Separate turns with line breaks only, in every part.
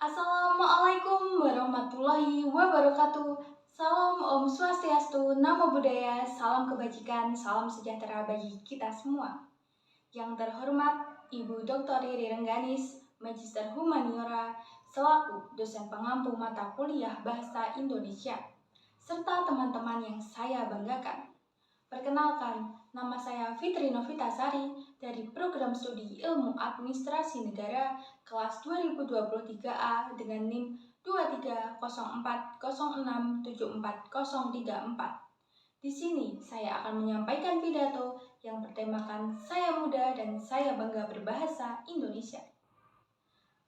Assalamualaikum warahmatullahi wabarakatuh. Salam Om Swastiastu, Namo Buddhaya, salam kebajikan, salam sejahtera bagi kita semua. Yang terhormat Ibu Dr. Riri Rengganis, Magister Humaniora, selaku dosen pengampu mata kuliah Bahasa Indonesia, serta teman-teman yang saya banggakan. Perkenalkan, nama saya Fitri Novitasari dari Program Studi Ilmu Administrasi Negara kelas 2023A dengan NIM 2304067434. Di sini saya akan menyampaikan pidato yang bertemakan Saya Muda dan Saya Bangga Berbahasa Indonesia.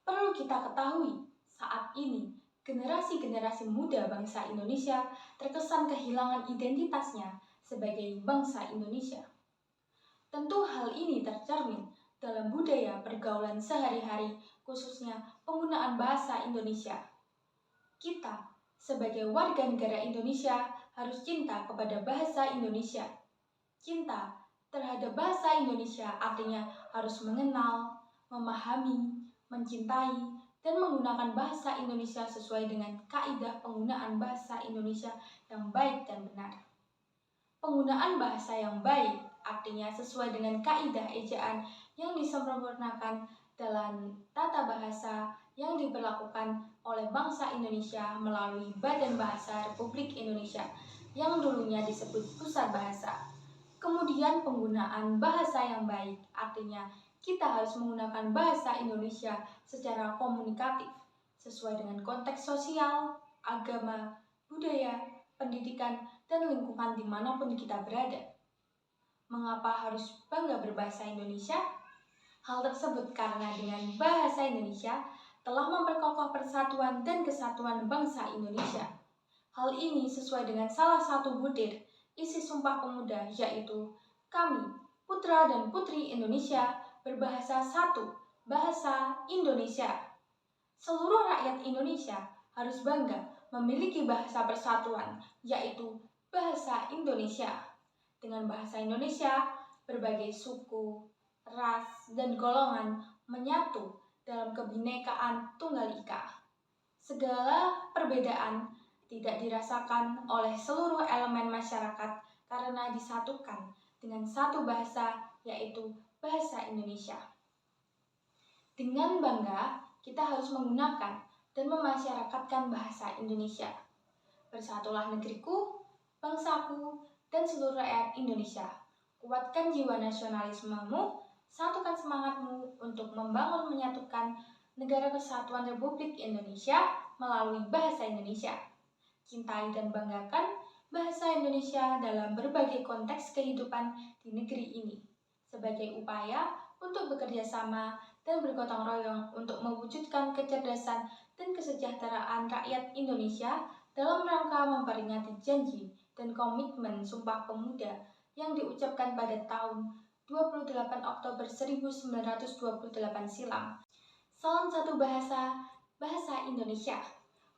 Perlu kita ketahui, saat ini generasi-generasi muda bangsa Indonesia terkesan kehilangan identitasnya sebagai bangsa Indonesia. Tentu hal ini tercermin dalam budaya pergaulan sehari-hari, khususnya penggunaan bahasa Indonesia. Kita, sebagai warga negara Indonesia, harus cinta kepada bahasa Indonesia. Cinta terhadap bahasa Indonesia artinya harus mengenal, memahami, mencintai, dan menggunakan bahasa Indonesia sesuai dengan kaidah penggunaan bahasa Indonesia yang baik dan benar. Penggunaan bahasa yang baik artinya sesuai dengan kaidah ejaan yang disempurnakan dalam tata bahasa yang diberlakukan oleh bangsa Indonesia melalui Badan Bahasa Republik Indonesia yang dulunya disebut Pusat Bahasa. Kemudian penggunaan bahasa yang baik artinya kita harus menggunakan bahasa Indonesia secara komunikatif sesuai dengan konteks sosial, agama, budaya, pendidikan, dan lingkungan dimanapun kita berada. Mengapa harus bangga berbahasa Indonesia? Hal tersebut karena dengan bahasa Indonesia telah memperkokoh persatuan dan kesatuan bangsa Indonesia. Hal ini sesuai dengan salah satu butir isi Sumpah Pemuda, yaitu kami, putra dan putri Indonesia, berbahasa satu, bahasa Indonesia. Seluruh rakyat Indonesia harus bangga memiliki bahasa persatuan, yaitu bahasa Indonesia. Dengan bahasa Indonesia, berbagai suku, ras, dan golongan menyatu dalam kebinekaan Tunggal Ika. Segala perbedaan tidak dirasakan oleh seluruh elemen masyarakat karena disatukan dengan satu bahasa, yaitu bahasa Indonesia. Dengan bangga, kita harus menggunakan dan memasyarakatkan bahasa Indonesia. Bersatulah negeriku, bangsaku, dan seluruh rakyat Indonesia. Kuatkan jiwa nasionalismemu, satukan semangatmu untuk membangun menyatukan Negara Kesatuan Republik Indonesia melalui bahasa Indonesia. Cintai dan banggakan bahasa Indonesia dalam berbagai konteks kehidupan di negeri ini sebagai upaya untuk bekerja sama dan bergotong royong untuk mewujudkan kecerdasan dan kesejahteraan rakyat Indonesia dalam rangka memperingati janji dan komitmen Sumpah Pemuda yang diucapkan pada tahun 28 Oktober 1928 silam. Salam satu bahasa, bahasa Indonesia.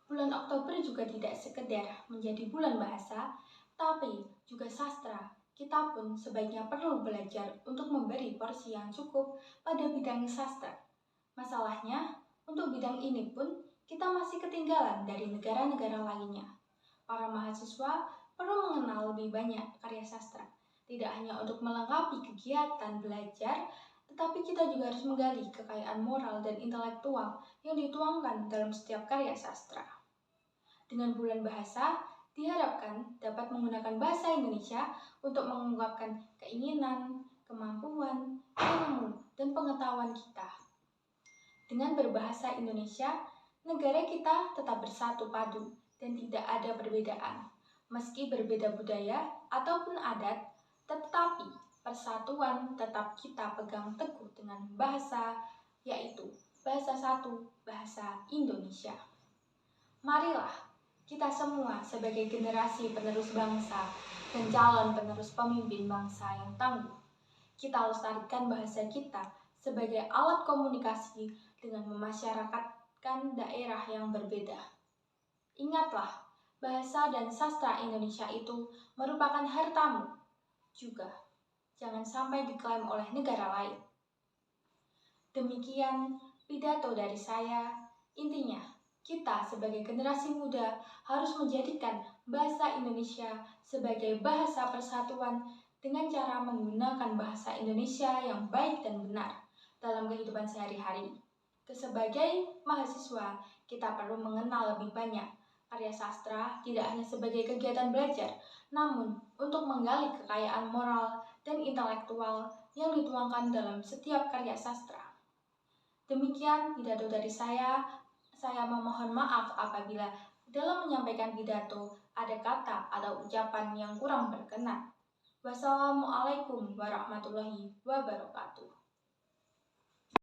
Bulan Oktober juga tidak sekedar menjadi bulan bahasa, tapi juga sastra. Kita pun sebaiknya perlu belajar untuk memberi porsi yang cukup pada bidang sastra. Masalahnya, untuk bidang ini pun kita masih ketinggalan dari negara-negara lainnya. Para mahasiswa perlu mengenal lebih banyak karya sastra, tidak hanya untuk melengkapi kegiatan belajar, tetapi kita juga harus menggali kekayaan moral dan intelektual yang dituangkan dalam setiap karya sastra. Dengan bulan bahasa, diharapkan dapat menggunakan bahasa Indonesia untuk mengungkapkan keinginan, kemampuan, ilmu, dan pengetahuan kita. Dengan berbahasa Indonesia, negara kita tetap bersatu padu dan tidak ada perbedaan. Meski berbeda budaya ataupun adat, tetapi persatuan tetap kita pegang teguh dengan bahasa, yaitu bahasa satu, bahasa Indonesia. Marilah kita semua sebagai generasi penerus bangsa dan calon penerus pemimpin bangsa yang tangguh, kita lestarikan bahasa kita sebagai alat komunikasi dengan memasyarakatkan daerah yang berbeda. Ingatlah, bahasa dan sastra Indonesia itu merupakan hartamu juga. Jangan sampai diklaim oleh negara lain. Demikian pidato dari saya. Intinya, kita sebagai generasi muda harus menjadikan bahasa Indonesia sebagai bahasa persatuan dengan cara menggunakan bahasa Indonesia yang baik dan benar dalam kehidupan sehari-hari. Sebagai mahasiswa, kita perlu mengenal lebih banyak karya sastra tidak hanya sebagai kegiatan belajar, namun untuk menggali kekayaan moral dan intelektual yang dituangkan dalam setiap karya sastra. Demikian pidato dari saya. Saya memohon maaf apabila dalam menyampaikan pidato ada kata atau ucapan yang kurang berkenan. Wassalamualaikum warahmatullahi wabarakatuh.